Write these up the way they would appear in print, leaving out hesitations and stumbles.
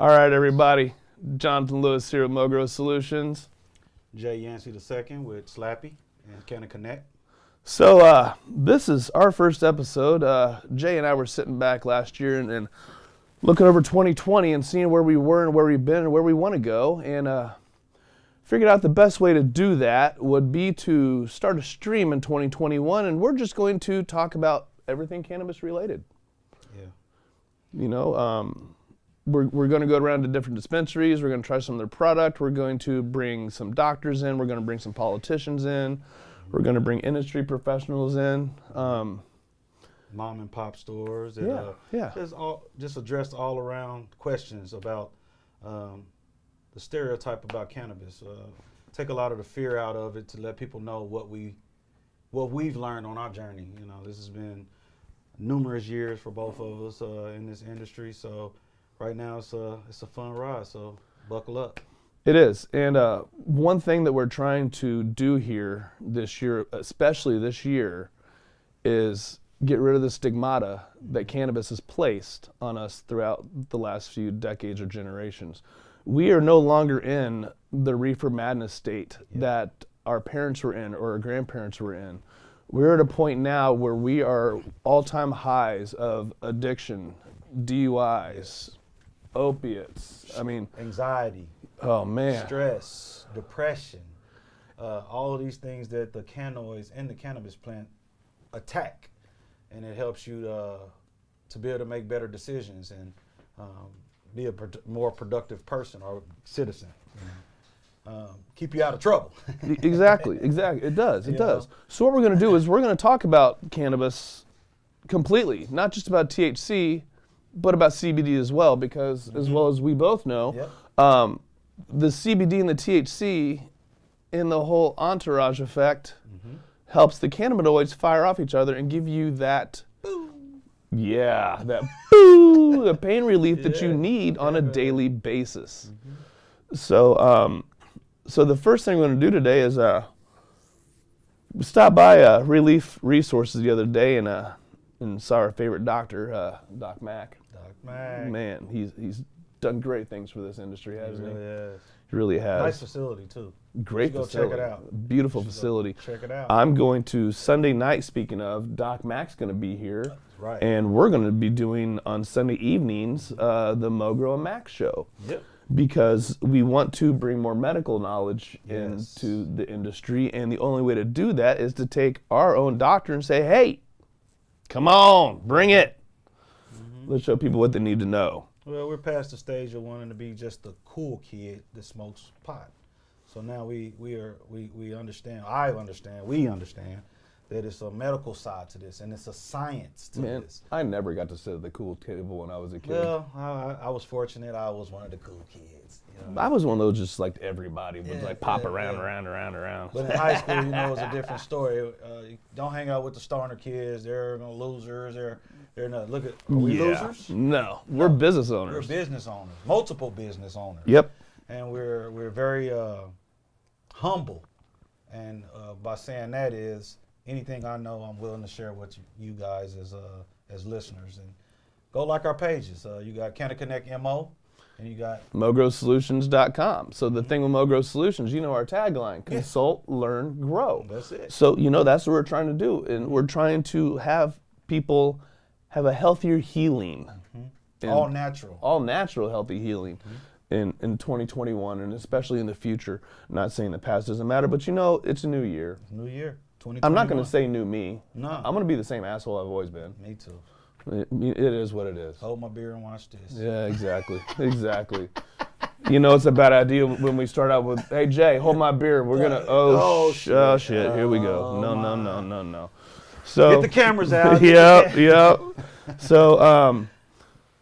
All right, everybody. Jonathan Lewis here with Mo Gro Solutions. Jay Yancey II with Slappy and Can Connect. So this is our first episode. Jay and I were sitting back last year and looking over 2020 and seeing where we were and where we've been and where we want to go. And figured out the best way to do that would be to start a stream in 2021. And we're just going to talk about everything cannabis related. Yeah. You know, we're going to go around to different dispensaries. We're going to try some of their product. We're going to bring some doctors in. We're going to bring some politicians in. We're going to bring industry professionals in. Mom and pop stores. And, just address all around questions about the stereotype about cannabis. Take a lot of the fear out of it to let people know what we've learned on our journey. You know, this has been numerous years for both of us in this industry. So right now it's a fun ride. So buckle up. It is. And one thing that we're trying to do here this year, especially this year, is get rid of the stigmata that cannabis has placed on us throughout the last few decades or generations. We are no longer in the reefer madness state that our parents were in or our grandparents were in. We're at a point now where we are all-time highs of addiction, DUIs, opiates. I mean, anxiety. Oh man. Stress, depression, all of these things that the cannabinoids in the cannabis plant attack, and it helps you to be able to make better decisions and be a more productive person or citizen. Keep you out of trouble. Exactly. It does. It does. So what we're going to do is we're going to talk about cannabis completely, not just about THC, but about CBD as well, because as well as we both know, the CBD and the THC in the whole entourage effect helps the cannabinoids fire off each other and give you that the pain relief that you need on a daily basis. So so the first thing we're going to do today is stop by ReLeaf Resources the other day and saw our favorite doctor, Doc Mac. Doc Mac. Man, he's done great things for this industry, hasn't he? Has. He really has. Nice facility too. Great facility. Go check it out. Beautiful facility. Check it out. I'm going to Sunday night. Speaking of, Doc Mac's going to be here. That's right. And we're going to be doing on Sunday evenings the Mo Gro and Mac show. Yep. Because we want to bring more medical knowledge into the industry, and the only way to do that is to take our own doctor and say, "Hey, come on, bring it. Let's show people what they need to know." Well, we're past the stage of wanting to be just the cool kid that smokes pot. So now we understand. We understand that it's a medical side to this, and it's a science to this. I never got to sit at the cool table when I was a kid. Well, I was fortunate. I was one of the cool kids. You know? I was one of those just like everybody would pop around. But in high school, you know, it's a different story. You don't hang out with the stoner kids. They're losers. They're not. Look at, are we losers? No, we're business owners. We're business owners, multiple business owners. Yep. And we're very humble, and by saying that is anything I know, I'm willing to share with you guys as listeners. And go like our pages. You got Can Connect MO, and you got MoGroSolutions.com. So the thing with Mo Gro Solutions, you know our tagline: consult, learn, grow. That's it. So you know that's what we're trying to do, and we're trying to have people have a healthier healing. All natural. All natural, healthy healing in 2021, and especially in the future. Not saying the past doesn't matter, but you know, it's a new year. New year, 2021. I'm not going to say new me. No. I'm going to be the same asshole I've always been. Me too. It is what it is. Hold my beer and watch this. Yeah, exactly. Exactly. You know, it's a bad idea when we start out with, "Hey, Jay, hold my beer." We're going to, oh, shit, here we go. No. So get the cameras out. Yep.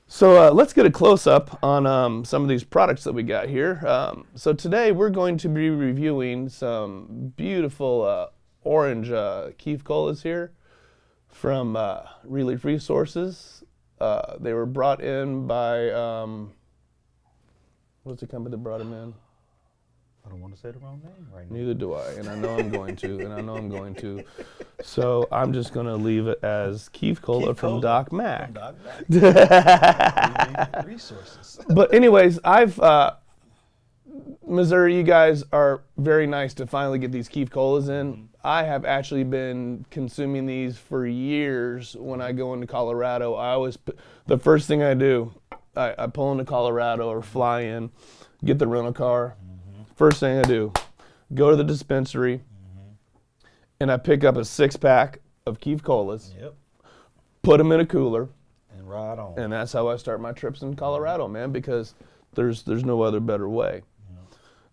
So let's get a close-up on some of these products that we got here. So today we're going to be reviewing some beautiful orange Keef Colas here from ReLeaf Resources. They were brought in by, what's the company that brought them in? I don't want to say the wrong name right now. Neither do I, and I know I'm going to. So I'm just going to leave it as Keith Cola from Doc Mac. From Doc Mac. Resources. But anyways, Missouri, you guys are very nice to finally get these Keith Colas in. Mm-hmm. I have actually been consuming these for years. When I go into Colorado, the first thing I do, I pull into Colorado or fly in, get the rental car. Mm-hmm. First thing I do, go to the dispensary, and I pick up a 6-pack of Keith Colas, put them in a cooler, and ride on. And that's how I start my trips in Colorado, man, because there's no other better way.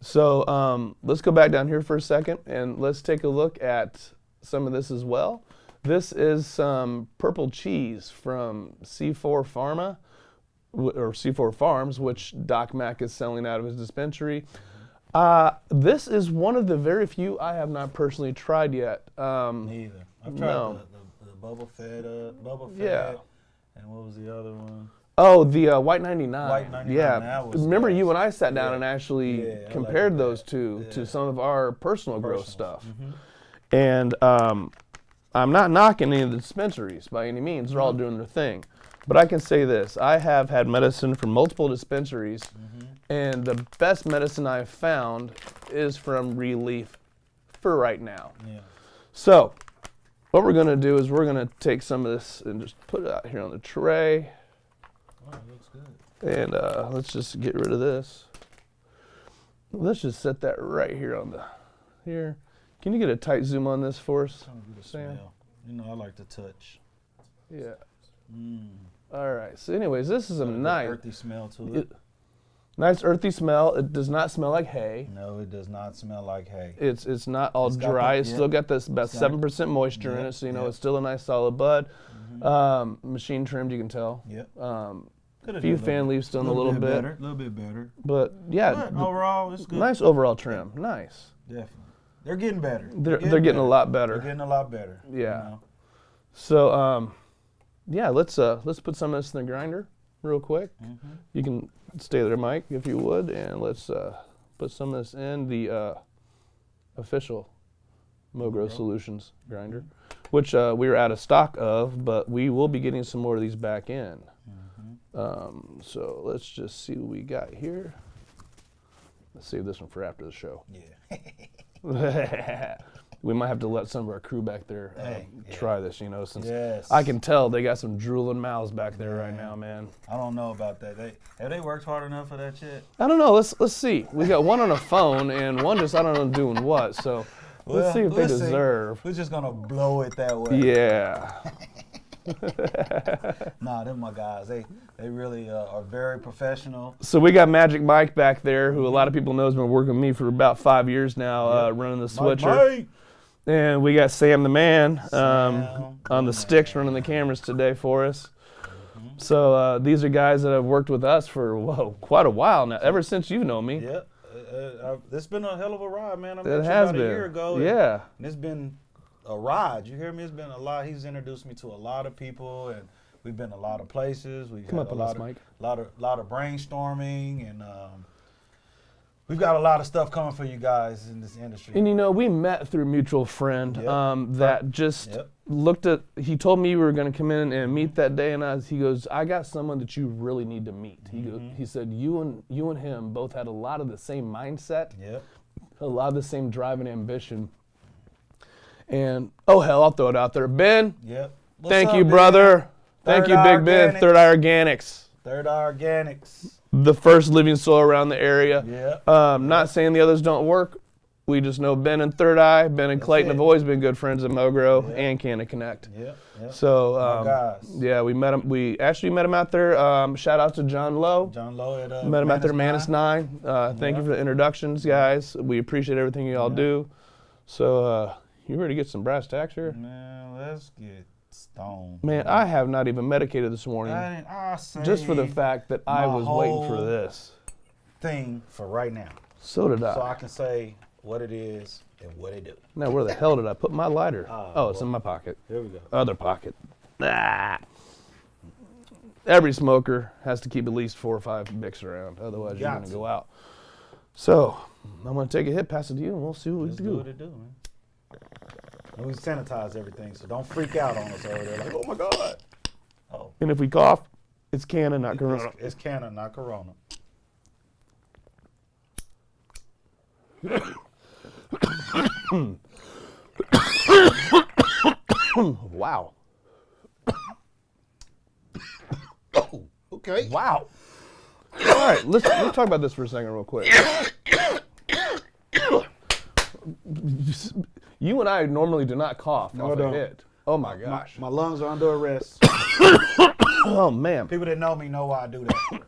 So let's go back down here for a second, and let's take a look at some of this as well. This is some purple cheese from C4 Pharma, or C4 Farms, which Doc Mac is selling out of his dispensary. This is one of the very few I have not personally tried yet. Neither. I've tried the Bubba Fett, yeah. And what was the other one? Oh, the White 99. White 99. Yeah. Remember you and I sat down and actually compared those two to some of our personal growth stuff. Mm-hmm. And I'm not knocking any of the dispensaries by any means. They're all doing their thing. But I can say this. I have had medicine from multiple dispensaries, and the best medicine I've found is from ReLeaf for right now. Yeah. So what we're going to do is we're going to take some of this and just put it out here on the tray. Oh, it looks good. And let's just get rid of this. Let's just set that right here on here. Can you get a tight zoom on this for us, Sam? Smell. You know I like to touch. Yeah. All right. So anyways, this is a nice earthy smell to it. Nice earthy smell. It does not smell like hay. No, it does not smell like hay. It's not all dry. It's still got this about 7% moisture in it, so it's still a nice solid bud. Machine trimmed, you can tell. Yep. A few fan leaves still in a little bit. A little bit better. But yeah, overall it's good. Nice overall trim. Nice. Definitely. They're getting better. They're getting a lot better. They're getting a lot better. Yeah. You know? So let's put some of this in the grinder real quick. You can stay there, Mike, if you would, and let's put some of this in the official Mo Gro Solutions grinder, which we were out of stock of, but we will be getting some more of these back in. So let's just see what we got here. Let's save this one for after the show. Yeah. We might have to let some of our crew back there try this, since I can tell they got some drooling mouths back there right now, man. I don't know about that. Have they worked hard enough for that shit? I don't know. Let's see. We got one on a phone and one just I don't know doing what. So let's see if they deserve. We're just gonna blow it that way. Yeah. Nah, them my guys. They really are very professional. So we got Magic Mike back there, who a lot of people know has been working with me for about 5 years now, running the switcher. Mike. And we got Sam the man on the sticks running the cameras today for us. So these are guys that have worked with us for quite a while now, ever since you've known me. Yep. It's been a hell of a ride, man. I met it you has about been. A year ago. And it's been a ride. You hear me? It's been a lot. He's introduced me to a lot of people, and we've been a lot of places. We've Come had up a on lot this, of, Mike. lot of brainstorming, and we've got a lot of stuff coming for you guys in this industry. And we met through a mutual friend that just looked at. He told me you were going to come in and meet that day, and he goes, "I got someone that you really need to meet." He said, "You and him both had a lot of the same mindset, a lot of the same drive and ambition." And I'll throw it out there, Ben. Thank you, brother. Thank you, Big Ben. Third Eye Organics. Third Eye Organics. The first living soil around the area. Not saying the others don't work. We just know Ben and Third Eye, Ben and Clayton have always been good friends at Mo Gro and Canna Connect. So we met him. We actually met him out there. Shout out to John Lowe. At met him out there, Manus 9. Thank you for the introductions, guys. We appreciate everything you all do. So you ready to get some brass tacks here? Man, let's get stoned. Man, I have not even medicated this morning. Just for the fact that I was waiting for this thing for right now. So did I. So I can say what it is and what it do. Now, where the hell did I put my lighter? It's in my pocket. Here we go. Other pocket. Every smoker has to keep at least 4 or 5 Bics around. Otherwise, you're going to go out. So I'm gonna take a hit, pass it to you, and we'll see what we do. Do what it do, man. And we sanitize everything, so don't freak out on us over there. Like, oh my God. Oh. And if we cough, it's Canna, not Corona. It's Canna, not Corona. Wow. Oh, okay. Wow. All right, let's talk about this for a second real quick. You and I normally do not cough off a hit. Oh my gosh. My lungs are under arrest. Oh man. People that know me know why I do that.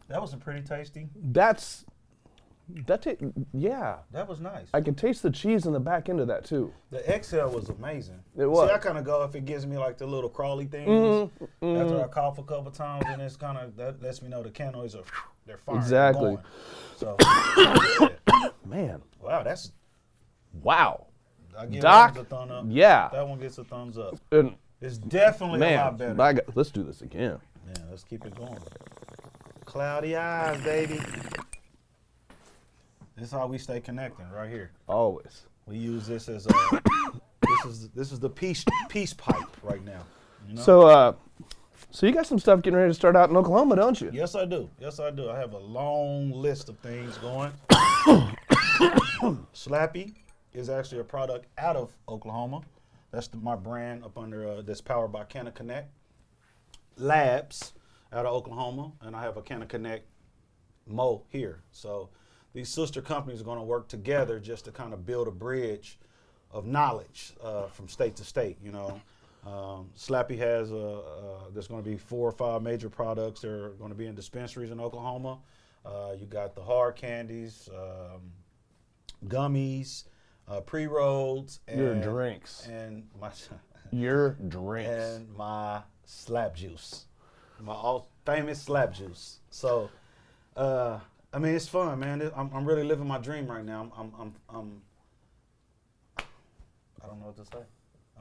That was pretty tasty. Yeah. That was nice. I could taste the cheese in the back end of that too. The exhale was amazing. It was. See, I kind of go if it gives me like the little crawly things. After I cough a couple times, and it's kind of, that lets me know the cannabis are, they're firing. Exactly. So, man. Wow, that's. Wow. I give Doc, that a thumbs up. yeah. That one gets a thumbs up. And It's definitely a lot better. let's do this again. Yeah, let's keep it going. Cloudy eyes, baby. This is how we stay connecting right here. Always. We use this as a this is the peace pipe right now. You know? So you got some stuff getting ready to start out in Oklahoma, don't you? Yes, I do. Yes, I do. I have a long list of things going. Slappy is actually a product out of Oklahoma. That's my brand up under that's powered by Canna Connect. Labs out of Oklahoma, and I have a Canna Connect Mo here. So these sister companies are going to work together just to kind of build a bridge of knowledge from state to state. You know, Slappy has there's going to be 4 or 5 major products that are going to be in dispensaries in Oklahoma. You got the hard candies, gummies, pre-rolls, and your drinks, and my your drinks, and my slap juice, my all famous slap juice. So. I mean, it's fun, man. I'm really living my dream right now. I don't know what to say.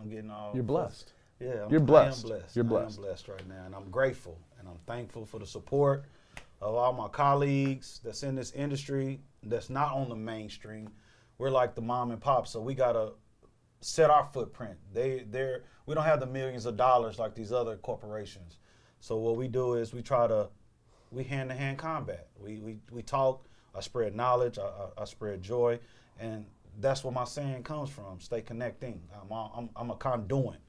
I'm getting all. You're blessed. Yeah, you're blessed. I am blessed. You're blessed. I am blessed right now, and I'm grateful and I'm thankful for the support of all my colleagues that's in this industry that's not on the mainstream. We're like the mom and pop, so we gotta set our footprint. We don't have the millions of dollars like these other corporations. So what we do is we hand-to-hand combat. We talk, I spread knowledge, I spread joy, and that's where my saying comes from, stay connecting. I'm a conduit.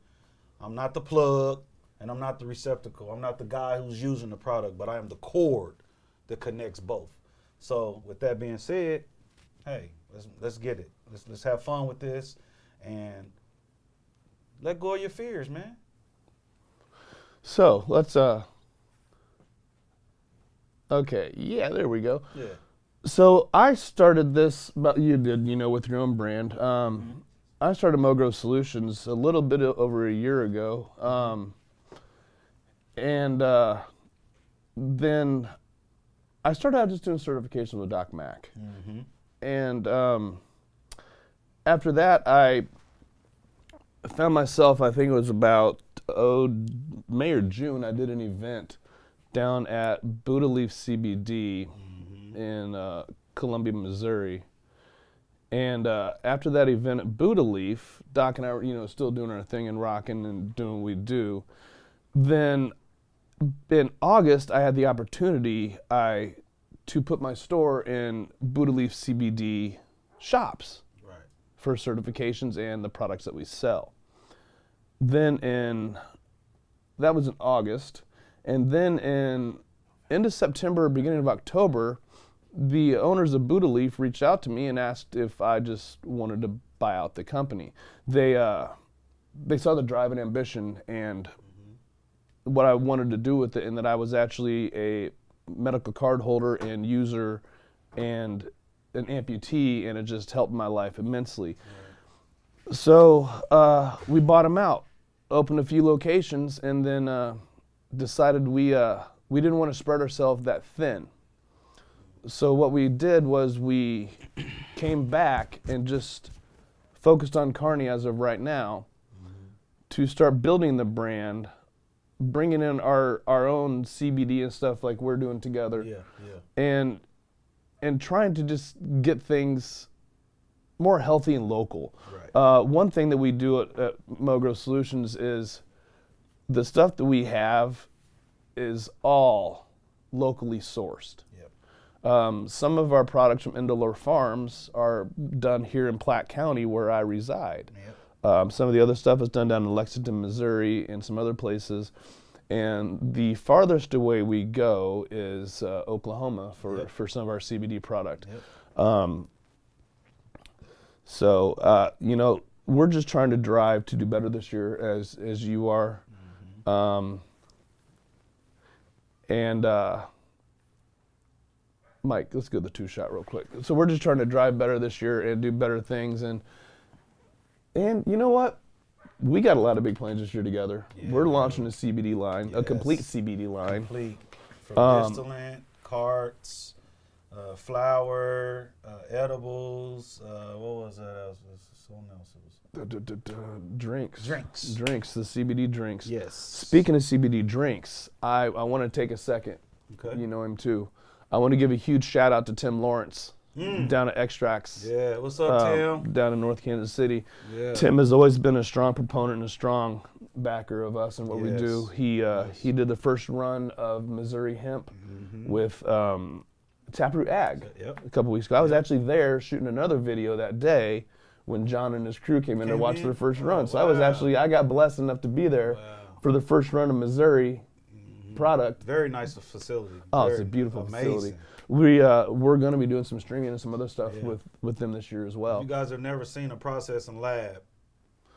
I'm not the plug, and I'm not the receptacle. I'm not the guy who's using the product, but I am the cord that connects both. So with that being said, hey, let's get it. Let's have fun with this, and let go of your fears, man. So let's okay, yeah, there we go. Yeah. So I started this, but you did, with your own brand. I started Mo Gro Solutions a little bit over a year ago, and then I started out just doing certification with Doc Mac, and after that I found myself, I think it was about May or June, I did an event down at ReLeaf CBD in Columbia, Missouri. And after that event at ReLeaf, Doc and I were, still doing our thing and rocking and doing what we do. Then in August, I had the opportunity to put my store in ReLeaf CBD shops for certifications and the products that we sell. Then that was in August. And then in end of September, beginning of October, the owners of ReLeaf reached out to me and asked if I just wanted to buy out the company. They saw the drive and ambition and what I wanted to do with it, and that I was actually a medical card holder and user and an amputee, and it just helped my life immensely. So we bought them out, opened a few locations, and then decided we didn't want to spread ourselves that thin. So what we did was we came back and just focused on Kearney as of right now to start building the brand, bringing in our own CBD and stuff like we're doing together. and trying to just get things more healthy and local. Right. One thing that we do at Mo Gro Solutions is the stuff that we have is all locally sourced. Yep. Some of our products from Indolor Farms are done here in Platte County where I reside. Yep. Some of the other stuff is done down in Lexington, Missouri, and some other places. And the farthest away we go is Oklahoma for some of our CBD product. Yep. So, we're just trying to drive to do better this year as you are. Mike, let's go to the 2-shot real quick. So we're just trying to drive better this year and do better things. And you know what? We got a lot of big plans this year together. Yeah, we're launching a CBD line, a complete Yes. CBD line. Complete. From distillant, carts, flour, edibles. What was that? Someone else. Drinks. Drinks. The CBD drinks. Yes. Speaking of CBD drinks, I want to take a second. Okay. You know him too. I want to give a huge shout out to Tim Lawrence down at Extracts. Yeah, what's up, Tim? Down in North Kansas City. Yeah. Tim has always been a strong proponent and a strong backer of us and what we do. He did the first run of Missouri Hemp with Taproot Ag a couple weeks ago. I was actually there shooting another video that day when John and his crew came in to watch their first run. So I got blessed enough to be there for the first run of Missouri product. Very nice facility. Oh, it's a beautiful facility. Amazing. We're going to be doing some streaming and some other stuff with them this year as well. You guys have never seen a processing lab.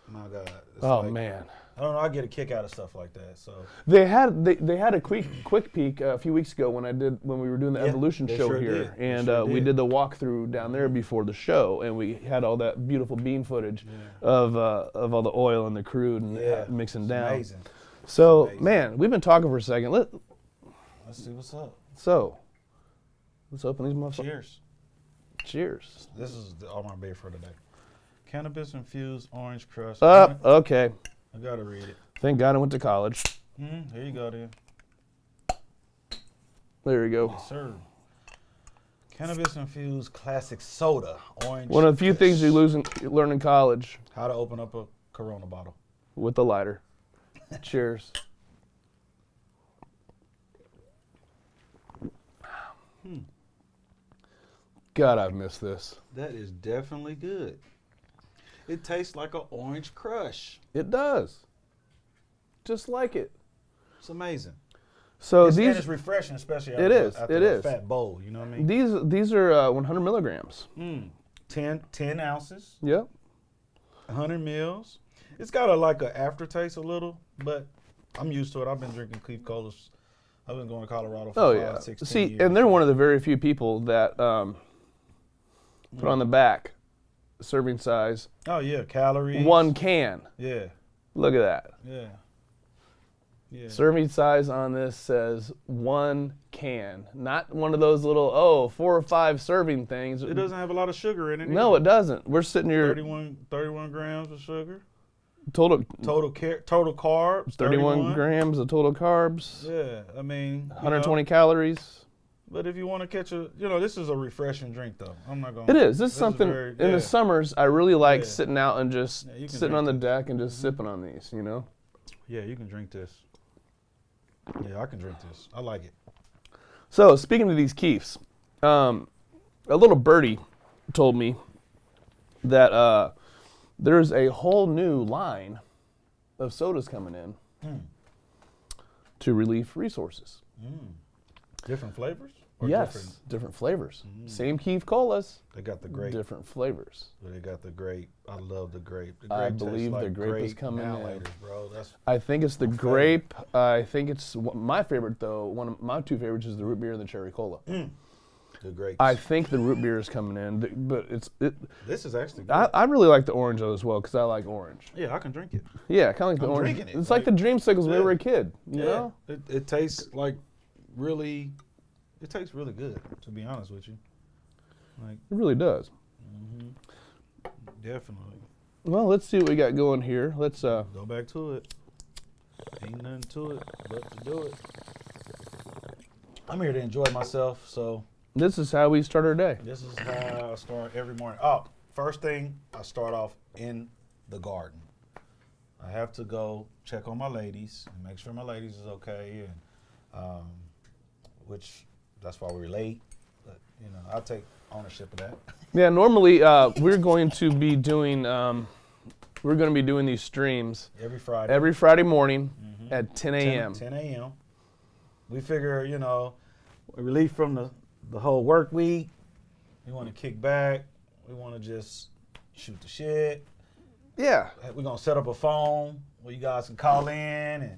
My God. It's man. I don't know. I get a kick out of stuff like that. So they had a quick peek a few weeks ago when we were doing the Evolution show here, and we did the walkthrough down there before the show, and we had all that beautiful bean footage of all the oil and the crude and mixing down. Amazing. So man, we've been talking for a second. Let's see what's up. So let's open these motherfuckers. Cheers. Cheers. This is all my beer for today. Cannabis infused orange crush. Okay. I gotta read it. Thank God I went to college. Here you go, then. There you go. Yes, sir. Cannabis infused classic soda, orange. One of the few things you learn in college. How to open up a Corona bottle. With a lighter. Cheers. God, I've missed this. That is definitely good. It tastes like an orange crush. It does. Just like it. It's amazing. So and it's refreshing, especially after a fat bowl. You know what I mean? These are 100 milligrams. 10 ounces. Yep. 100 mils. It's got an aftertaste a little, but I'm used to it. I've been drinking Cleve Colas. I've been going to Colorado for 16 years. And they're one of the very few people that put on the back serving size. Oh yeah, calories. 1 can. Yeah. Look at that. Yeah. Yeah. Serving size on this says 1 can, not one of those little 4 or 5 serving things. It doesn't have a lot of sugar in it. No, it doesn't. We're sitting here. 31 grams of sugar. Total carbs. 31 grams of total carbs. Yeah, I mean 120 calories. But if you want to catch this is a refreshing drink though. I'm not going. It is. This is something in the summers I really like sitting out and just sitting on the deck and just sipping on these. Yeah, you can drink this. Yeah, I can drink this. I like it. So speaking of these keefs, a little birdie told me that there's a whole new line of sodas coming in to ReLeaf Resources. Different flavors? Yes, different flavors. Same Keef Colas. They got the grape. Different flavors. They got the grape. I love the grape. The grape I believe like the grape is coming in. Bro. I think it's the grape. I think it's my favorite though. One of my 2 favorites is the root beer and the cherry cola. The grapes. I think the root beer is coming in, but This is actually good. I really like the orange though as well because I like orange. Yeah, I can drink it. Yeah, kind of like the orange. It's like the dreamsicles when we were a kid. You know? It tastes like really. It tastes really good, to be honest with you. It really does. Definitely. Well, let's see what we got going here. Let's go back to it. Ain't nothing to it but to do it. I'm here to enjoy myself, so This is how we start our day. This is how I start every morning. Oh, first thing, I start off in the garden. I have to go check on my ladies and make sure my ladies is okay, and which that's why we're late. But you know, I'll take ownership of that. Yeah, normally we're going to be doing these streams every Friday morning at 10 a.m. 10 a.m. We figure, you know, relief from the whole work week. We want to kick back. We want to just shoot the shit. Yeah. We're going to set up a phone where you guys can call in. And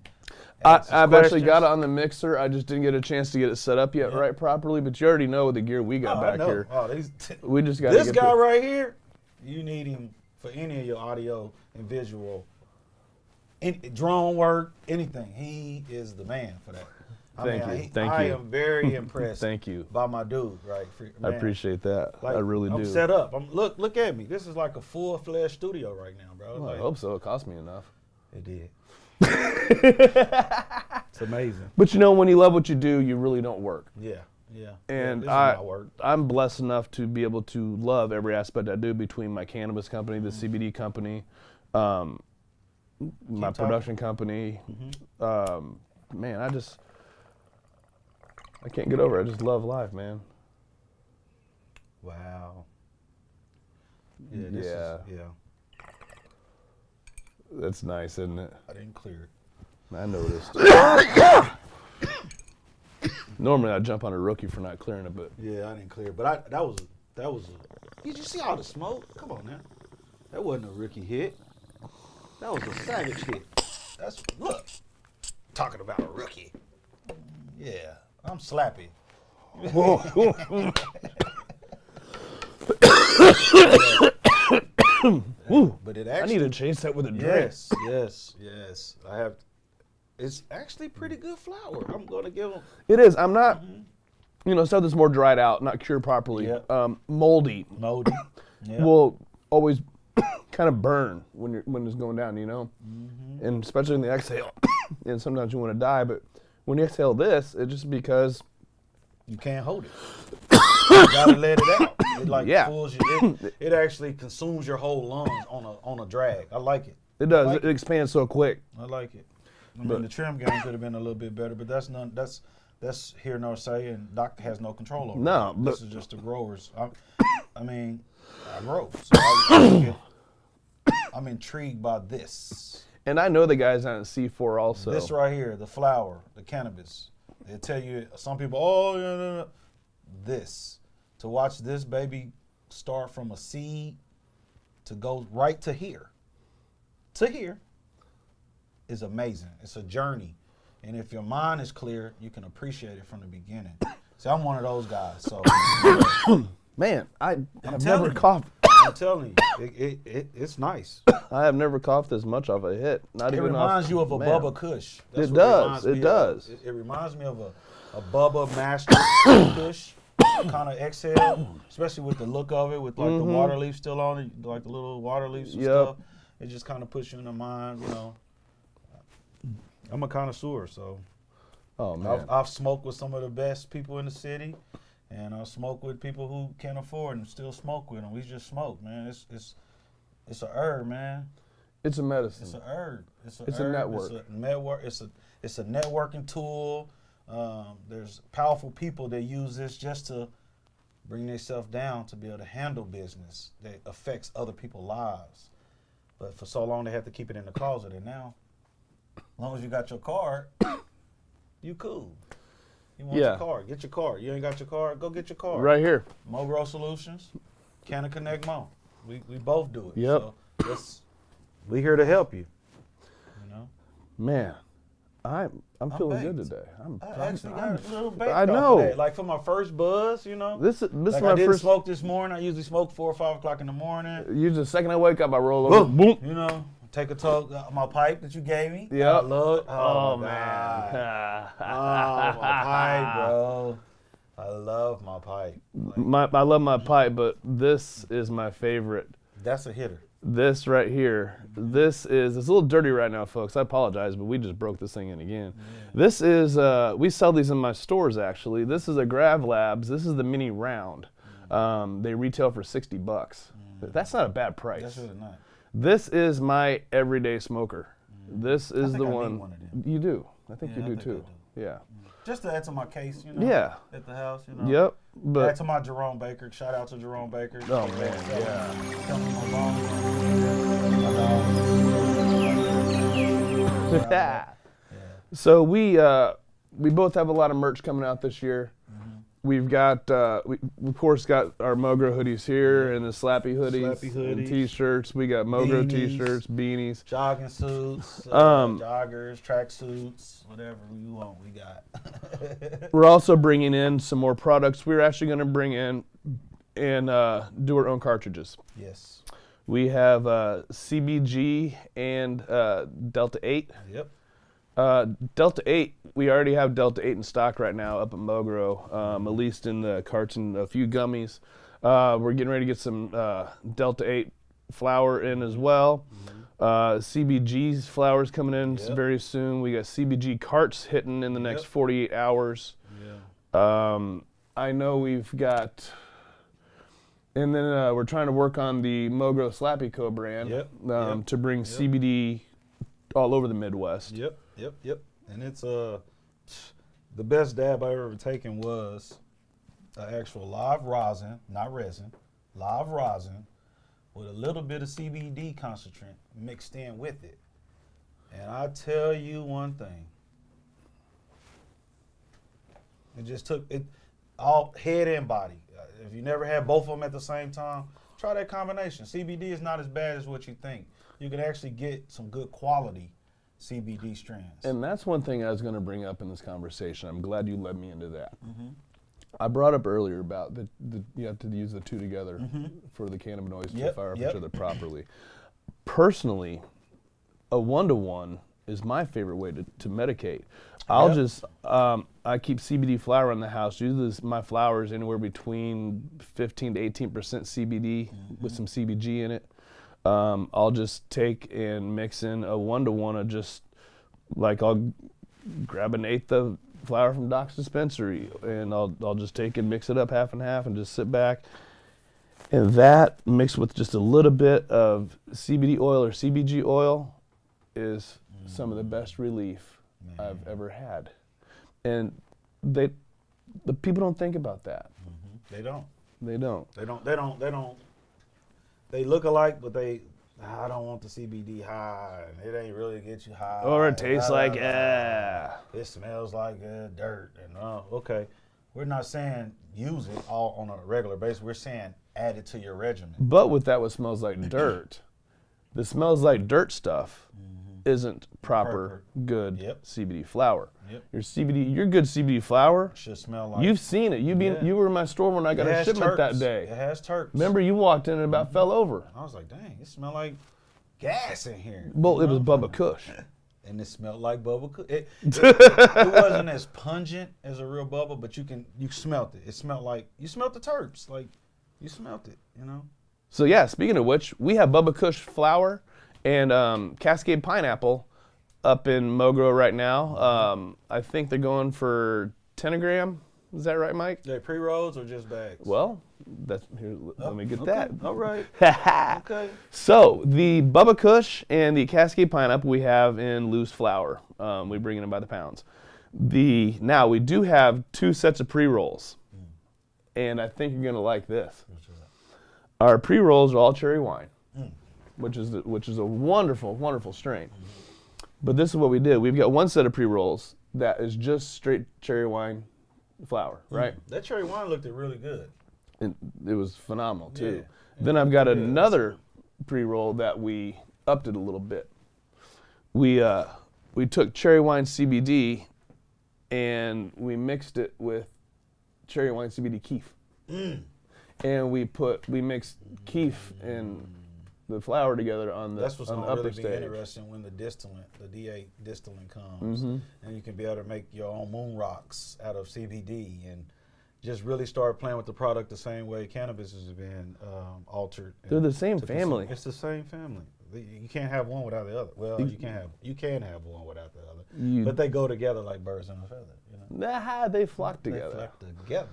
I've actually got it on the mixer. I just didn't get a chance to get it set up yet right properly, but you already know the gear we got back here. Oh, We just got this guy right here, you need him for any of your audio and visual, drone work, anything. He is the man for that. Thank you. I am very impressed. Thank you. By my dude, right? I appreciate that. Like, I really do. I'm set up. Look at me. This is like a full-fledged studio right now, bro. Well, I hope so. It cost me enough. It did. It's amazing. But you know, when you love what you do, you really don't work. Yeah. And I'm blessed enough to be able to love every aspect I do, between my cannabis company, the CBD company, my production company. Man, I can't get over it. I just love life, man. Wow. Yeah. That's nice, isn't it? I didn't clear it. I noticed. Normally I jump on a rookie for not clearing it, but yeah, I didn't clear it. But that was a. Did you see all the smoke? Come on now. That wasn't a rookie hit. That was a savage hit. Look. Talking about a rookie. Yeah. I'm slappy. But it actually, I need to chase that with a drink. Yes. I have. It's actually pretty good flour. I'm gonna give them. It is. I'm not. Stuff that's more dried out, not cured properly. Yep. Moldy. Yep. Will always kind of burn when it's going down. And especially in the exhale. And sometimes you want to die, but when you exhale this, it's just because you can't hold it. You gotta let it out. It fools you. It actually consumes your whole lungs on a drag. I like it. It does. It expands so quick. I like it. The trim game could have been a little bit better, but that's here nor say, and Doc has no control over. No, it. This is just the growers. I grow, so I'm intrigued by this. And I know the guys on C4 also. This right here, the flower, the cannabis. They tell you, some people, no. This, to watch this baby start from a seed to go right to here, is amazing. It's a journey. And if your mind is clear, you can appreciate it from the beginning. See, I'm one of those guys. So, man, I have never coughed. I'm telling you, it's nice. I have never coughed as much of a hit. It reminds you of a Bubba Kush. It does. It does. It reminds me of a Bubba Master Kush kind of exhale, especially with the look of it, with like the water leaf still on it, like the little water leaves and stuff. It just kind of puts you in the mind, I'm a connoisseur, so. Oh man. I've smoked with some of the best people in the city, and I've smoked with people who can't afford and still smoke with them. We just smoke, man. It's a herb, man. It's a medicine. It's a herb. It's a network. It's a network. It's a networking tool. There's powerful people that use this just to bring themselves down to be able to handle business that affects other people's lives. But for so long, they had to keep it in the closet, and now, as long as you got your card, you cool. You want your card, get your card. You ain't got your card, go get your card. Right here. Mo Gro Solutions, Canna Connect Mo. We both do it. Yep. So we here to help you. Man, I'm feeling baked. good today. I actually got a little baked I know. off of that. Like for my first buzz, This is like my I didn't first smoke this morning. I usually smoke 4 or 5 o'clock in the morning. Usually the second I wake up, I roll over. Boom. Take a toke, my pipe that you gave me. Yeah. I love it. Oh my man. God. Oh, my pipe, bro. I love my pipe. I love my pipe, but this is my favorite. That's a hitter. This right here, it's a little dirty right now, folks. I apologize, but we just broke this thing in again. Yeah. This is, we sell these in my stores, actually. This is a Grav Labs. This is the mini round. They retail for $60. That's not a bad price. That's really not. This is my everyday smoker. This is the one. Need one of them. You do. I think you do too. Yeah. Just to add to my case, you know. Yeah. At the house, you know. Yep. But add to my Jerome Baker. Shout out to Jerome Baker. Oh man, yeah. Yeah. So we both have a lot of merch coming out this year. We've got, we of course got our Mo Gro hoodies here and the Slappy hoodies, and t-shirts. We got Mo Gro t-shirts, beanies, jogging suits, joggers, track suits, whatever you want, we got. We're also bringing in some more products. We're actually going to bring in and do our own cartridges. Yes. We have CBG and Delta 8. Yep. Delta 8, we already have Delta 8 in stock right now up at Mo Gro, at least in the carts and a few gummies. We're getting ready to get some Delta 8 flour in as well. CBG's flour's coming in very soon. We got CBG carts hitting in the next 48 hours. Yeah. I know we've got, and then we're trying to work on the Mo Gro Slappy co-brand to bring CBD all over the Midwest. Yep. And it's the best dab I've ever taken was an actual live rosin, not resin, live rosin with a little bit of CBD concentrate mixed in with it. And I tell you one thing, it just took it all head and body. If you never had both of them at the same time, try that combination. CBD is not as bad as what you think. You can actually get some good quality CBD strands. And that's one thing I was going to bring up in this conversation. I'm glad you led me into that. I brought up earlier about that you have to use the two together for the cannabinoids to fire up each other properly. Personally, a 1-to-1 is my favorite way to medicate. I'll just, I keep CBD flour in the house. Usually my flour is anywhere between 15 to 18% CBD with some CBG in it. I'll just take and mix in a 1-to-1 of just, like I'll grab an eighth of flour from Doc's dispensary and I'll just take and mix it up half and half and just sit back. And that mixed with just a little bit of CBD oil or CBG oil is some of the best relief I've ever had. And the people don't think about that. They don't. They look alike, but I don't want the CBD high. It ain't really get you high. Or it tastes like, It smells like dirt. And okay. We're not saying use it all on a regular basis. We're saying add it to your regimen. But with that, what smells like dirt, the smells like dirt stuff isn't proper good CBD flour. Your good CBD flour should smell like. You've seen it. You were in my store when I got a shipment that day. It has terps. Remember, you walked in and about fell over. I was like, dang, it smelled like gas in here. Well, it was Bubba Kush. And it smelled like Bubba Kush. It wasn't as pungent as a real Bubba, but you smelled it. It smelled like, you smelled the terps. Like, you smelled it, you know? So yeah, speaking of which, we have Bubba Kush flour and Cascade Pineapple up in Mo Gro right now. I think they're going for 10 a gram. Is that right, Mike? They pre-rolls or just bags? Well, let me get that. All right. Okay. So the Bubba Kush and the Cascade Pineapple we have in loose flour. We bring it in by the pounds. Now we do have 2 sets of pre-rolls, and I think you're gonna like this. Our pre-rolls are all cherry wine, which is a wonderful, wonderful strain. But this is what we did. We've got 1 set of pre-rolls that is just straight cherry wine flour, right? That cherry wine looked really good. It was phenomenal too. Yeah. Then I've got another pre-roll that we upped it a little bit. We took cherry wine CBD and we mixed it with cherry wine CBD keef. And we mixed keef and the flour together on the That's what's on going the to upper really stage. be interesting when the D8 distillant comes, and you can be able to make your own moon rocks out of CBD, and just really started playing with the product the same way cannabis has been altered. They're the same family. It's the same family. You can't have one without the other. Well, you can have one without the other. But they go together like birds and a feather. Nah, they flock together. They flock together.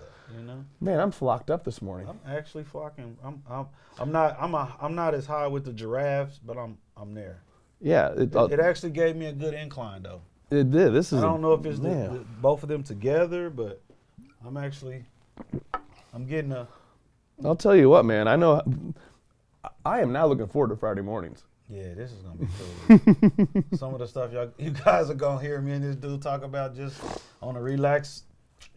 Man, I'm flocked up this morning. I'm actually flocking. I'm not as high with the giraffes, but I'm there. Yeah, it actually gave me a good incline though. It did. I don't know if it's both of them together, but I'm getting a. I'll tell you what, man. I am now looking forward to Friday mornings. Yeah, this is gonna be cool. Some of the stuff you guys are gonna hear me and this dude talk about just on a relax.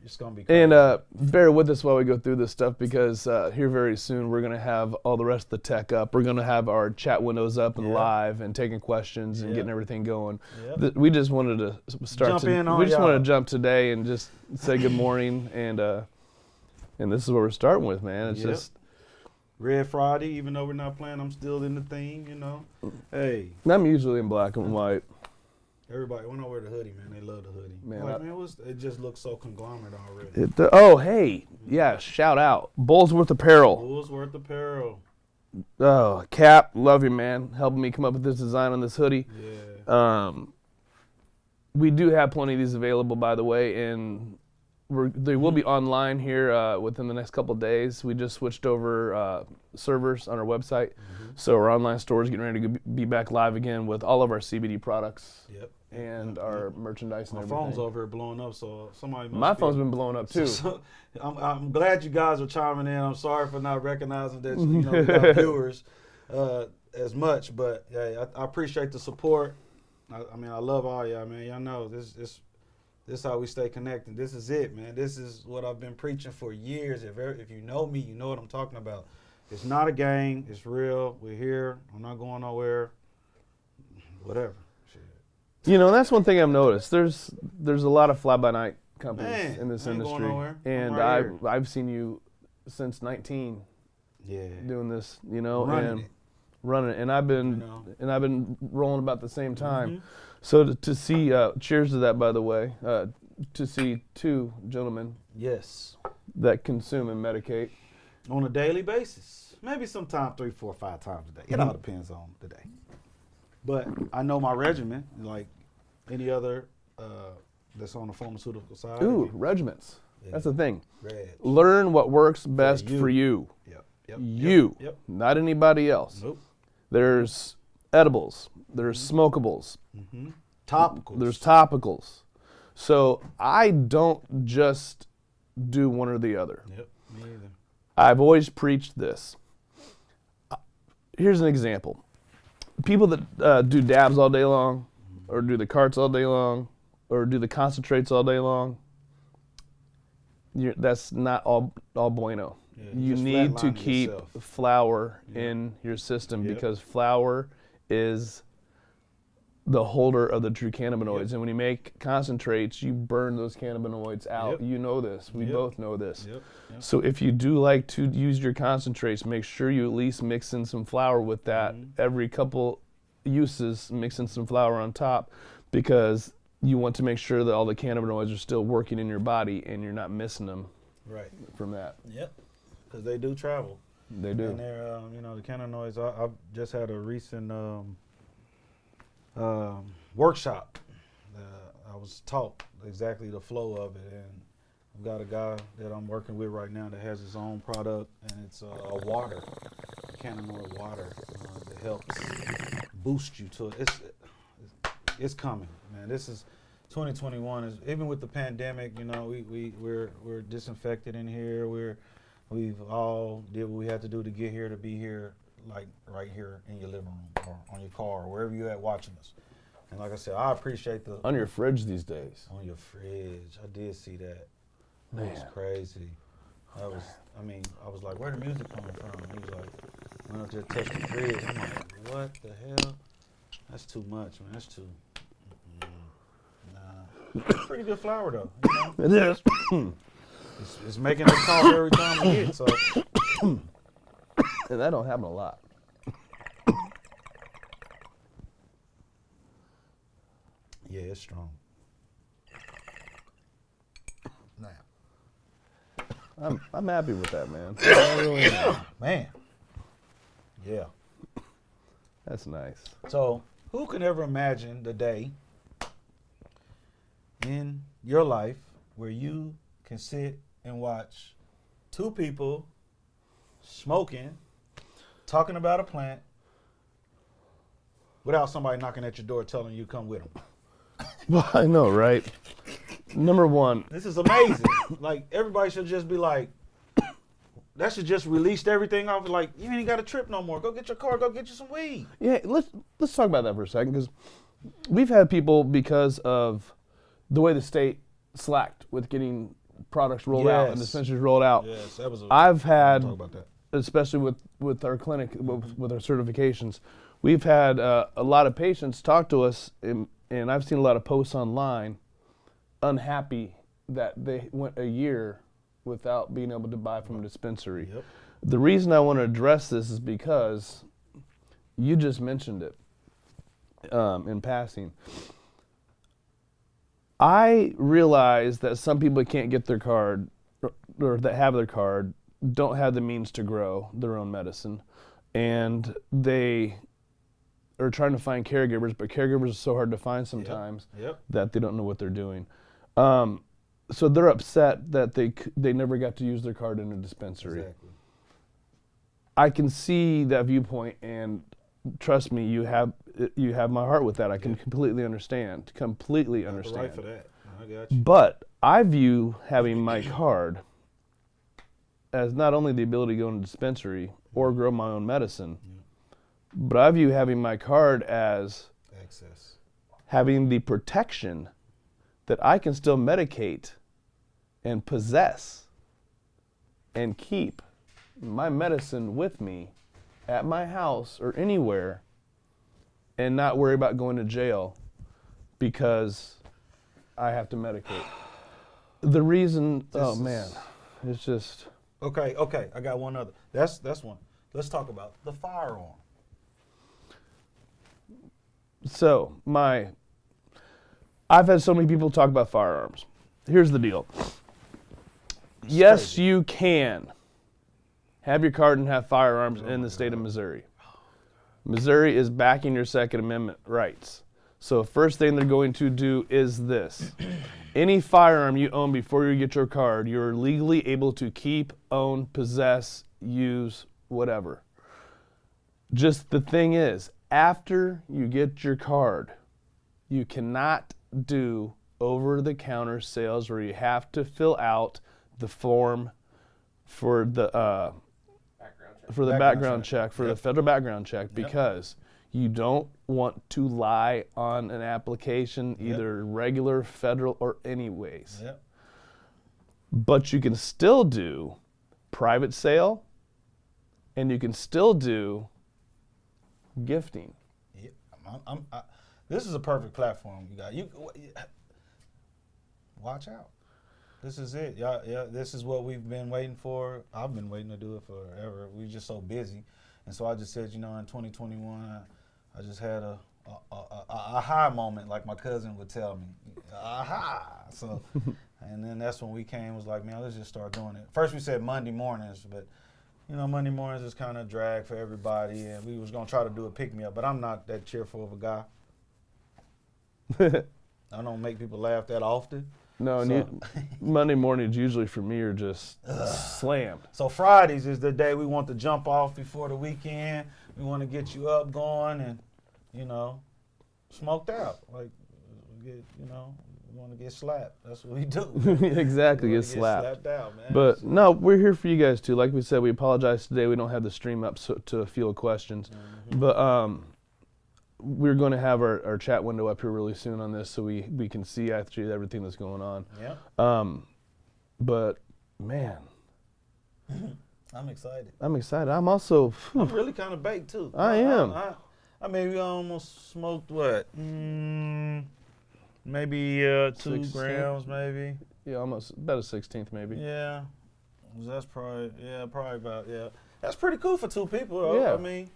It's gonna be cool. And bear with us while we go through this stuff, because here very soon we're gonna have all the rest of the tech up. We're gonna have our chat windows up and live and taking questions and getting everything going. We just wanted to start. We just wanted to jump today and just say good morning, and this is what we're starting with, man. It's just. Red Friday, even though we're not playing, I'm still in the theme, Hey. I'm usually in black and white. Everybody, when I wear the hoodie, man, they love the hoodie. Man, it just looks so conglomerate already. Shout out. Bullsworth Apparel. Bullsworth Apparel. Oh, Cap, love you, man. Helping me come up with this design on this hoodie. Yeah. We do have plenty of these available, by the way, and they will be online here within the next couple of days. We just switched over servers on our website, so our online store is getting ready to be back live again with all of our CBD products and our merchandise and everything. My phone's over here blowing up, so somebody must My phone's been blowing up too. So, I'm glad you guys are chiming in. I'm sorry for not recognizing that we got viewers as much, but I appreciate the support. I love all y'all, man. Y'all know this is how we stay connected. This is it, man. This is what I've been preaching for years. If you know me, you know what I'm talking about. It's not a game. It's real. We're here. I'm not going nowhere. Whatever. Shit. That's one thing I've noticed. There's a lot of fly-by-night companies in this industry. Going nowhere. And I've seen you since 19 doing this, running it. And I've been rolling about the same time. So to see, cheers to that, by the way, to see two gentlemen that consume and medicate on a daily basis, maybe sometime 3, 4, 5 times a day. It all depends on the day. But I know my regimen, like any other that's on the pharmaceutical side. Ooh, regimens. Yeah. That's the thing. Reg. Learn what works best for you. Yep. Not anybody else. Nope. There's edibles. There's smokables. Topicals. There's topicals. So I don't just do one or the other. Yep, me either. I've always preached this. Here's an example. People that do dabs all day long, or do the carts all day long, or do the concentrates all day long, that's not all bueno. Yeah, you need to keep flour in your system because flour is the holder of the true cannabinoids. And when you make concentrates, you burn those cannabinoids out. You know this. We both know this. So if you do like to use your concentrates, make sure you at least mix in some flour with that. Every couple uses, mix in some flour on top, because you want to make sure that all the cannabinoids are still working in your body and you're not missing them from that. Yep, because they do travel. They do. And they're, the cannabinoids, I've just had a recent workshop. I was taught exactly the flow of it, and I've got a guy that I'm working with right now that has his own product, and it's a water, cannabinoid water that helps boost you to it. It's coming, man. This is 2021. Even with the pandemic, we're disinfected in here. We've all did what we had to do to get here, to be here, like right here in your living room or on your car or wherever you're at watching us. And like I said, I appreciate on your fridge these days. On your fridge, I did see that. Man. That was crazy. I was like, where the music coming from? And he was like, when I just touched the fridge, I'm like, what the hell? That's too much, man. That's too. Nah. Pretty good flour though. It is. It's making us cough every time we hit. So. And that don't happen a lot. Yeah, it's strong. Now, I'm happy with that, man. I really am. Man. Yeah. That's nice. So, who can ever imagine the day in your life where you can sit and watch two people smoking, talking about a plant, without somebody knocking at your door telling you come with them? Well, I know, right? Number one. This is amazing. Like, everybody should just be like, that should just release everything off. Like, you ain't got to trip no more. Go get your car. Go get you some weed. Yeah, let's talk about that for a second, because we've had people, because of the way the state slacked with getting products rolled out and dispensaries rolled out. Yes, that was. I've had, talk about that. especially with our clinic, with our certifications, we've had a lot of patients talk to us, and I've seen a lot of posts online, unhappy that they went a year without being able to buy from a dispensary. Yep. The reason I want to address this is because you just mentioned it in passing. I realize that some people can't get their card, or that have their card, don't have the means to grow their own medicine, and they are trying to find caregivers, but caregivers are so hard to find sometimes that they don't know what they're doing. So they're upset that they never got to use their card in a dispensary. Exactly. I can see that viewpoint, and trust me, you have my heart with that. I can completely understand. Completely understand. Right for that. I got you. But I view having my card as not only the ability to go in a dispensary or grow my own medicine, but I view having my card as access, having the protection that I can still medicate and possess and keep my medicine with me at my house or anywhere, and not worry about going to jail because I have to medicate. The reason, it's just... Okay, I got one other. That's one. Let's talk about the firearm. So, I've had so many people talk about firearms. Here's the deal. Yes, crazy. you can have your card and have firearms in the state of Missouri. Missouri is backing your Second Amendment rights. So first thing they're going to do is this. Any firearm you own before you get your card, you're legally able to keep, own, possess, use, whatever. Just the thing is, after you get your card, you cannot do over-the-counter sales where you have to fill out the form for the background check, for the federal background check, because you don't want to lie on an application, either regular, federal, or anyways. Yep. But you can still do private sale, and you can still do gifting. Yeah, this is a perfect platform you got. Watch out. This is it. Yeah, this is what we've been waiting for. I've been waiting to do it forever. We're just so busy. And so I just said, in 2021, I just had a aha moment, like my cousin would tell me. Aha! So, and then that's when we came, was like, man, let's just start doing it. First we said Monday mornings, but Monday mornings is kind of drag for everybody, and we was going to try to do a pick-me-up, but I'm not that cheerful of a guy. I don't make people laugh that often. No, and Monday mornings usually for me are just slammed. So Fridays is the day we want to jump off before the weekend. We want to get you up, going, and, smoked out. Like, we want to get slapped. That's what we do. Exactly, get slapped out, man. But no, we're here for you guys too. Like we said, we apologize today. We don't have the stream up to field questions. Mm-hmm. But we're going to have our chat window up here really soon on this, so we can see actually everything that's going on. Yeah. But man, I'm excited. I'm also. I'm really kind of baked too. I am. I maybe almost smoked what? Maybe 2 grams, maybe. Yeah, almost about a 16th, maybe. Yeah. That's probably about, yeah. That's pretty cool for 2 people, though. Yeah. I mean,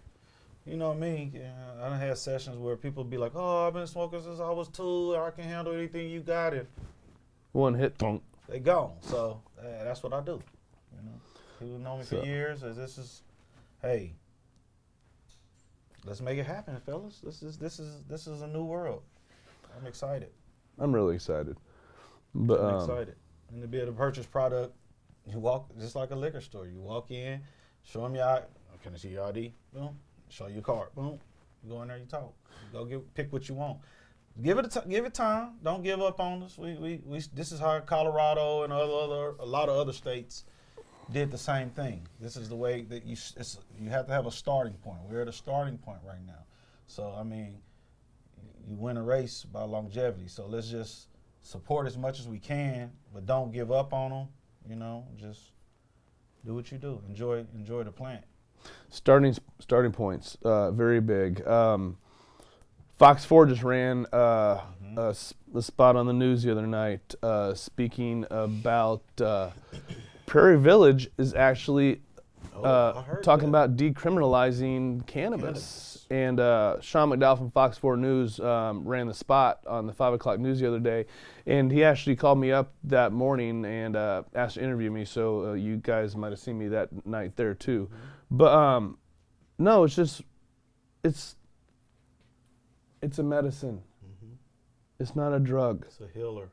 you know me. Yeah, I done had sessions where people be like, oh, I've been smoking since I was 2. I can handle anything you got. And one hit, thunk. they gone. So that's what I do. You know, people know me for years. This is, hey, let's make it happen, fellas. This is a new world. I'm excited. I'm really excited. But I'm excited. And to be able to purchase product, you walk just like a liquor store. You walk in, show them your can I see your ID? Boom. Show your card. Boom. You go in there, you talk. You go pick what you want. Give it time. Don't give up on us. We this is how Colorado and a lot of other states did the same thing. This is the way that you have to have a starting point. We're at a starting point right now. So I mean, you win a race by longevity. So let's just support as much as we can, but don't give up on them. You know, just do what you do. Enjoy the plant. Starting points, very big. Fox 4 just ran a spot on the news the other night speaking about Prairie Village is actually talking about decriminalizing cannabis. And Sean McDowell from Fox 4 News ran the spot on the 5 o'clock news the other day. And he actually called me up that morning and asked to interview me. So you guys might have seen me that night there too. But no, it's just, it's a medicine. It's not a drug. It's a healer.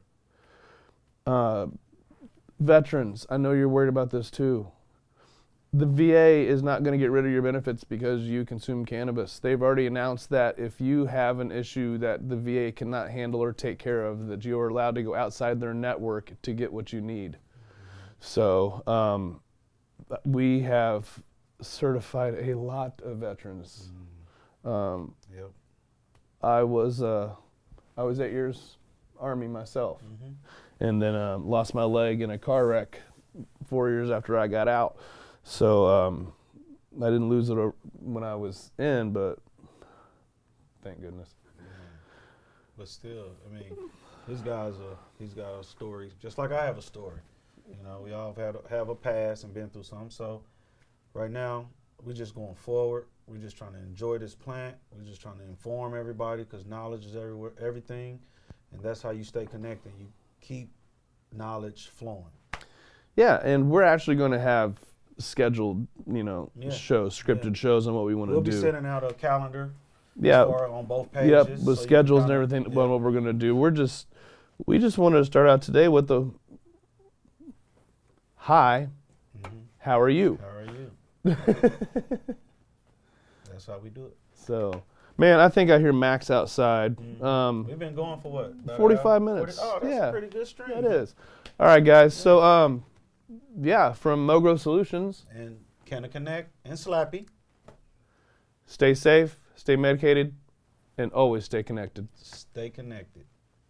Veterans, I know you're worried about this too. The VA is not going to get rid of your benefits because you consume cannabis. They've already announced that if you have an issue that the VA cannot handle or take care of, that you are allowed to go outside their network to get what you need. So we have certified a lot of veterans. Yep. I was 8 years Army myself, and then lost my leg in a car wreck 4 years after I got out. So I didn't lose it when I was in, but thank goodness. But still, I mean, he's got a story, just like I have a story. You know, we all have a past and been through something. So right now, we're just going forward. We're just trying to enjoy this plant. We're just trying to inform everybody because knowledge is everywhere, everything, and that's how you stay connected. You keep knowledge flowing. Yeah, and we're actually going to have scheduled, shows, scripted shows on what we want to do. We'll be sending out a calendar. Yeah, on both pages. Yep, with schedules and everything about what we're going to do. We just wanted to start out today with the hi. How are you? How are you? That's how we do it. So, man, I think I hear Max outside. We've been going for what? 45 minutes. That's a pretty good stream. That is. All right, guys. So, from Mo Gro Solutions. And Can Connect and Slappy. Stay safe, stay medicated, and always stay connected. Stay connected.